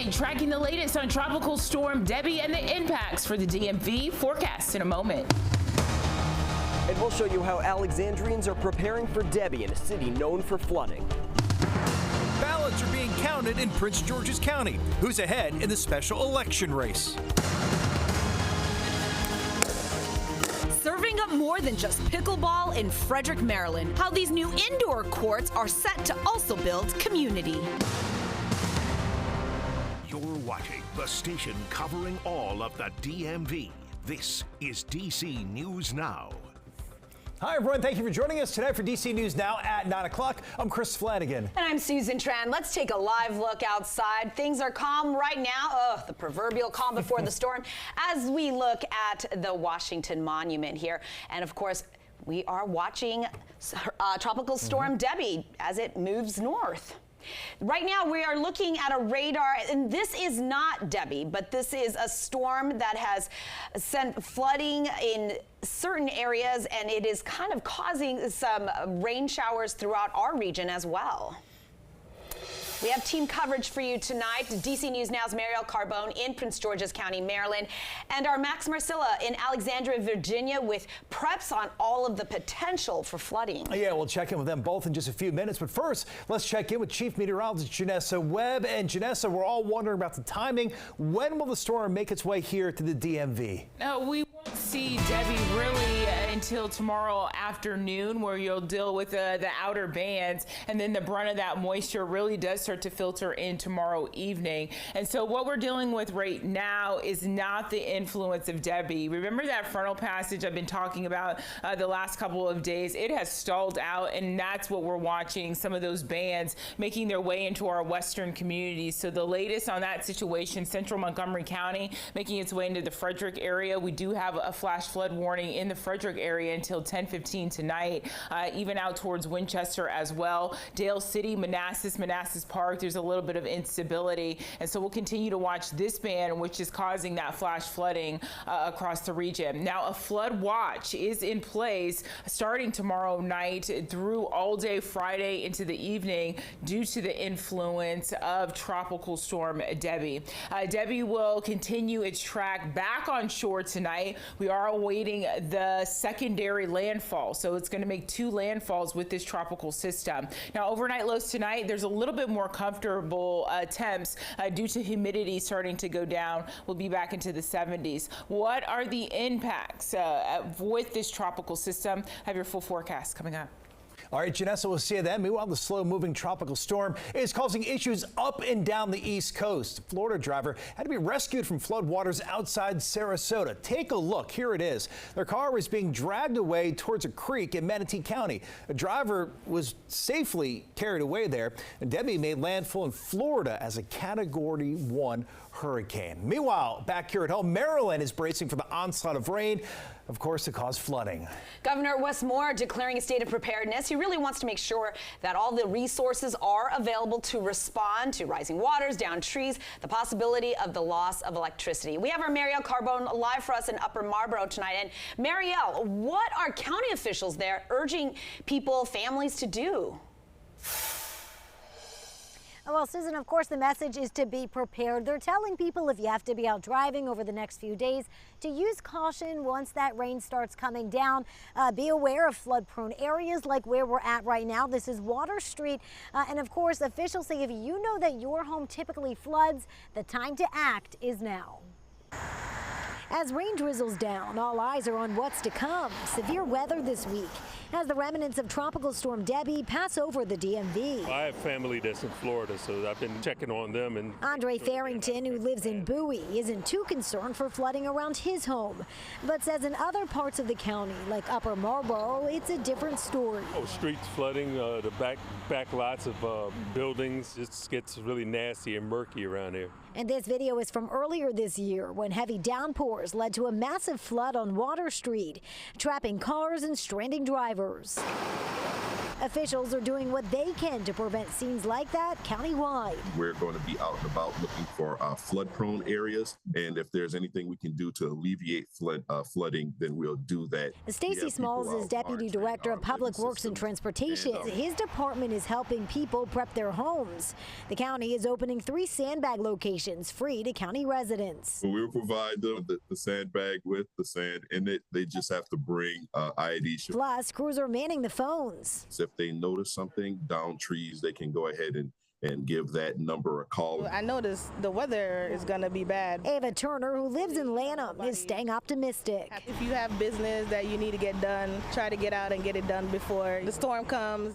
right, tracking the latest on Tropical Storm Debbie and the impacts for the DMV. Forecast in a moment. And we'll show you how Alexandrians are preparing for Debbie in a city known for flooding. Ballots are being counted in Prince George's County. Who's ahead in the special election race? Serving up more than just pickleball in Frederick, Maryland. How these new indoor courts are set to also build community. You're watching the station covering all of the DMV. This is DC News Now. Hi, everyone. Thank you for joining us tonight for DC News Now at 9 o'clock. I'm Chris Flanagan. And I'm Susan Tran. Let's take a live look outside. Things are calm right now. The proverbial calm before the storm as we look at the Washington Monument here. And of course, we are watching Tropical Storm Debbie as it moves north. Right now, we are looking at a radar, and this is not Debbie, but this is a storm that has sent flooding in certain areas, and it is kind of causing some rain showers throughout our region as well. We have team coverage for you tonight. DC News Now's Marielle Carbone in Prince George's County, Maryland, and our Max Marcilla in Alexandria, Virginia, with preps on all of the potential for flooding. Yeah, we'll check in with them both in just a few minutes. But first, let's check in with Chief Meteorologist Janessa Webb. And Janessa, we're all wondering about the timing. When will the storm make its way here to the DMV? We won't see Debbie really until tomorrow afternoon, where you'll deal with the outer bands, and then the brunt of that moisture really does start to filter in tomorrow evening. And so what we're dealing with right now is not the influence of Debbie. Remember that frontal passage I've been talking about the last couple of days? It has stalled out, and that's what we're watching, some of those bands making their way into our western communities. So the latest on that situation, central Montgomery County making its way into the Frederick area. We do have a flash flood warning in the Frederick area until 10:15 tonight, even out towards Winchester as well. Dale City, Manassas Park, there's a little bit of instability, and so we'll continue to watch this band, which is causing that flash flooding across the region. Now, a flood watch is in place starting tomorrow night through all day Friday into the evening due to the influence of Tropical Storm Debbie. Debbie will continue its track back on shore tonight. We are awaiting the secondary landfall, so it's going to make 2 landfalls with this tropical system. Now, overnight lows tonight, there's a little bit more comfortable temps due to humidity starting to go down. We'll be back into the 70s. What are the impacts with this tropical system? I have your full forecast coming up. All right, Janessa, we'll see you then. Meanwhile, the slow-moving tropical storm is causing issues up and down the East Coast. A Florida driver had to be rescued from floodwaters outside Sarasota. Take a look. Here it is. Their car was being dragged away towards a creek in Manatee County. A driver was safely carried away there, and Debbie made landfall in Florida as a Category 1 hurricane. Meanwhile, back here at home, Maryland is bracing for the onslaught of rain, of course, to cause flooding. Governor Wes Moore declaring a state of preparedness. He really wants to make sure that all the resources are available to respond to rising waters, down trees, the possibility of the loss of electricity. We have our Marielle Carbone live for us in Upper Marlboro tonight. And Marielle, what are county officials there urging people, families to do? Well, Susan, of course, the message is to be prepared. They're telling people if you have to be out driving over the next few days to use caution once that rain starts coming down. Be aware of flood-prone areas like where we're at right now. This is Water Street. And of course, officials say if you know that your home typically floods, the time to act is now. As rain drizzles down, all eyes are on what's to come. Severe weather this week as the remnants of Tropical Storm Debbie pass over the DMV. I have family that's in Florida, so I've been checking on them. And Andre Farrington, who lives in Bowie, isn't too concerned for flooding around his home, but says in other parts of the county, like Upper Marlboro, it's a different story. Streets flooding, the back lots of buildings. It gets really nasty and murky around here. And this video is from earlier this year when heavy downpours led to a massive flood on Water Street, trapping cars and stranding drivers. Officials are doing what they can to prevent scenes like that countywide. We're going to be out and about looking for flood-prone areas, and if there's anything we can do to alleviate flooding, then we'll do that. Stacey Smalls is Deputy Director of Public Works and Transportation. His department is helping people prep their homes. The county is opening 3 sandbag locations free to county residents. We will provide them the sandbag with the sand in it. They just have to bring ID. Plus, crews are manning the phones. So if they notice something down trees, they can go ahead and give that number a call. I noticed the weather is going to be bad. Ava Turner, who lives in Lanham, is staying optimistic. If you have business that you need to get done, try to get out and get it done before the storm comes.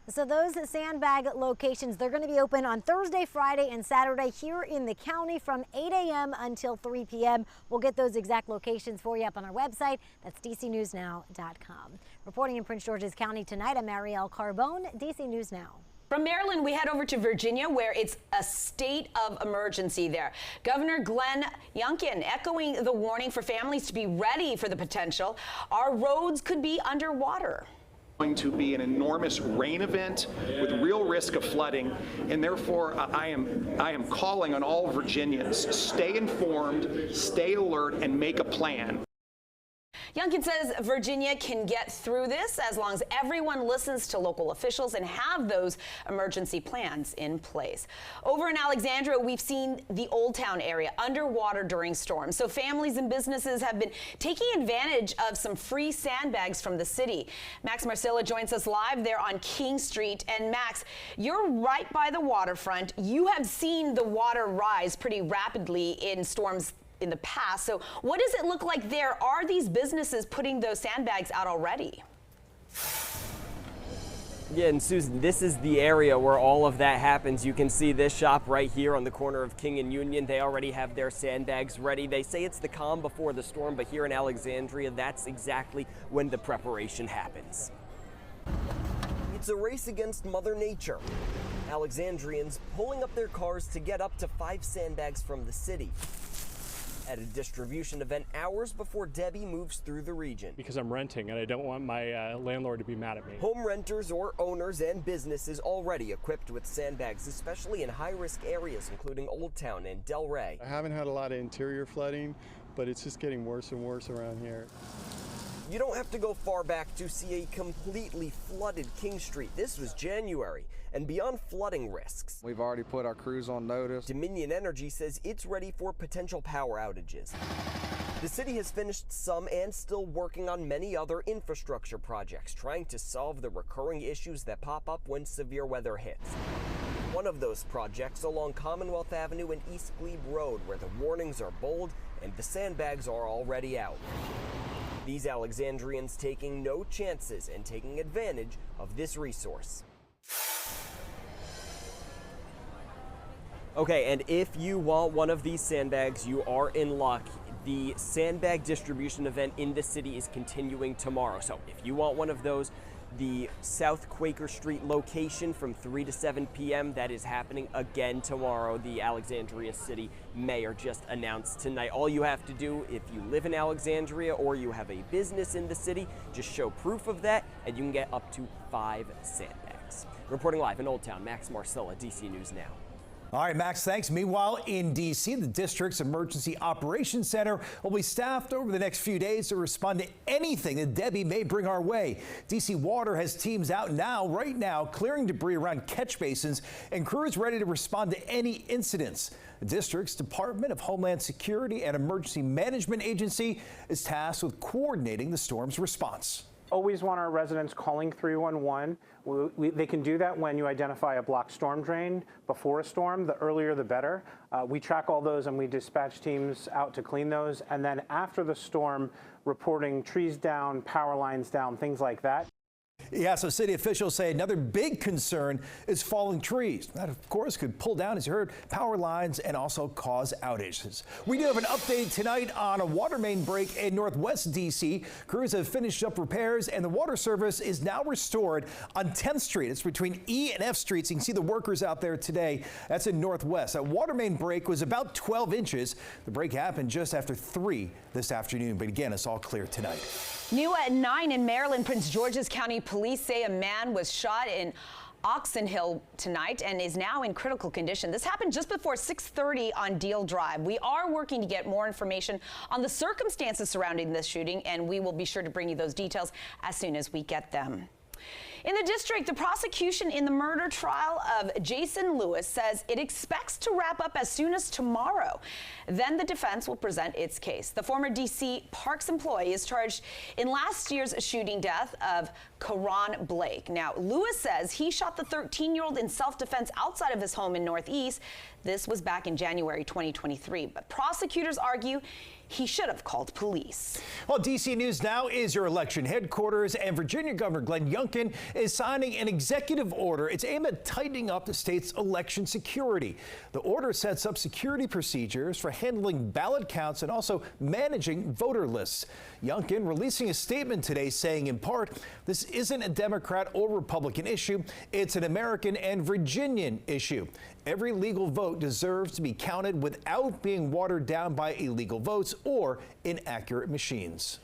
So those sandbag locations, they're going to be open on Thursday, Friday, and Saturday here in the county from 8 a.m. until 3 p.m. We'll get those exact locations for you up on our website. That's dcnewsnow.com. Reporting in Prince George's County tonight, I'm Marielle Carbone, DC News Now. From Maryland, we head over to Virginia, where it's a state of emergency there. Governor Glenn Youngkin echoing the warning for families to be ready for the potential. Our roads could be underwater. Going to be an enormous rain event with real risk of flooding, and therefore I am calling on all Virginians: stay informed, stay alert, and make a plan. Youngkin says Virginia can get through this as long as everyone listens to local officials and have those emergency plans in place. Over in Alexandria, we've seen the Old Town area underwater during storms. So families and businesses have been taking advantage of some free sandbags from the city. Max Marcilla joins us live there on King Street. And Max, you're right by the waterfront. You have seen the water rise pretty rapidly in storms in the past. So what does it look like there? Are these businesses putting those sandbags out already? Yeah, and Susan, this is the area where all of that happens. You can see this shop right here on the corner of King and Union. They already have their sandbags ready. They say it's the calm before the storm, but here in Alexandria, that's exactly when the preparation happens. It's a race against Mother Nature. Alexandrians pulling up their cars to get up to 5 sandbags from the city at a distribution event hours before Debbie moves through the region. Because I'm renting and I don't want my landlord to be mad at me. Home renters or owners and businesses already equipped with sandbags, especially in high-risk areas including Old Town and Delray. I haven't had a lot of interior flooding, but it's just getting worse and worse around here. You don't have to go far back to see a completely flooded King Street. This was January. And beyond flooding risks, we've already put our crews on notice. Dominion Energy says it's ready for potential power outages. The city has finished some and still working on many other infrastructure projects, trying to solve the recurring issues that pop up when severe weather hits. One of those projects along Commonwealth Avenue and East Glebe Road, where the warnings are bold and the sandbags are already out. These Alexandrians taking no chances and taking advantage of this resource. Okay, and if you want one of these sandbags, you are in luck. The sandbag distribution event in the city is continuing tomorrow. So if you want one of those, the South Quaker Street location from 3 to 7 p.m. that is happening again tomorrow. The Alexandria City Mayor just announced tonight. All you have to do if you live in Alexandria or you have a business in the city, just show proof of that and you can get up to 5 sandbags. Reporting live in Old Town, Max Marcilla, DC News Now. All right, Max, thanks. Meanwhile, in D.C., the district's Emergency Operations Center will be staffed over the next few days to respond to anything that Debbie may bring our way. D.C. Water has teams out right now, clearing debris around catch basins and crews ready to respond to any incidents. The district's Department of Homeland Security and Emergency Management Agency is tasked with coordinating the storm's response. Always want our residents calling 311. They can do that when you identify a blocked storm drain before a storm. The earlier, the better. We track all those and we dispatch teams out to clean those. And then after the storm, reporting trees down, power lines down, things like that. Yeah, so city officials say another big concern is falling trees. That, of course, could pull down, as you heard, power lines and also cause outages. We do have an update tonight on a water main break in Northwest D.C. Crews have finished up repairs and the water service is now restored on 10th Street. It's between E and F Streets. You can see the workers out there today. That's in Northwest. That water main break was about 12 inches. The break happened just after 3 this afternoon. But again, it's all clear tonight. New at 9 in Maryland, Prince George's County police say a man was shot in Oxen tonight and is now in critical condition. This happened just before 6:30 on Deal Drive. We are working to get more information on the circumstances surrounding this shooting, and we will be sure to bring you those details as soon as we get them. In the district, the prosecution in the murder trial of Jason Lewis says it expects to wrap up as soon as tomorrow. Then the defense will present its case. The former D.C. Parks employee is charged in last year's shooting death of Karan Blake. Now, Lewis says he shot the 13-year-old in self-defense outside of his home in Northeast. This was back in January 2023, but prosecutors argue he should have called police. Well, D.C. News Now is your election headquarters, and Virginia Governor Glenn Youngkin is signing an executive order. It's aimed at tightening up the state's election security. The order sets up security procedures for handling ballot counts and also managing voter lists. Youngkin releasing a statement today saying, in part, this isn't a Democrat or Republican issue. It's an American and Virginian issue. Every legal vote deserves to be counted without being watered down by illegal votes or inaccurate machines.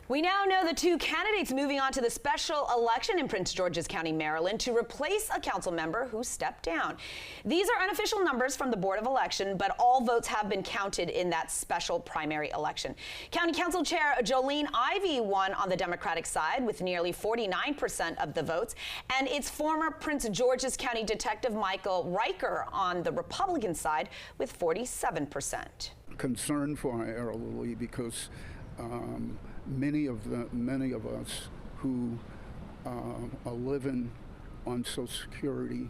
We now know the two candidates moving on to the special election in Prince George's County, Maryland, to replace a council member who stepped down. These are unofficial numbers from the Board of Election, but all votes have been counted in that special primary election. County Council Chair Jolene Ivey won on the Democratic side with nearly 49% of the votes, and it's former Prince George's County Detective Michael Riker on the Republican side with 47%. Concern for our elderly because many of us who are living on Social Security.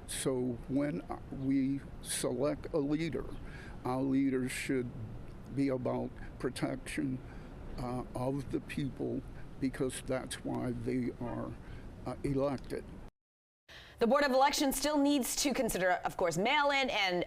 So when we select a leader, our leaders should be about protection of the people because that's why they are elected. The Board of Elections still needs to consider, of course, mail-in and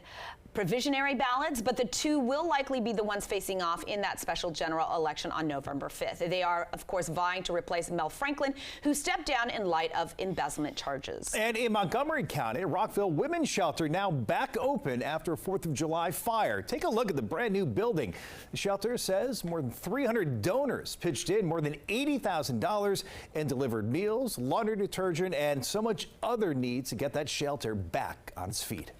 provisionary ballots, but the two will likely be the ones facing off in that special general election on November 5th. They are, of course, vying to replace Mel Franklin, who stepped down in light of embezzlement charges. And in Montgomery County, Rockville Women's Shelter now back open after a 4th of July fire. Take a look at the brand new building. The shelter says more than 300 donors pitched in more than $80,000 and delivered meals, laundry detergent, and so much other needs to get that shelter back on its feet.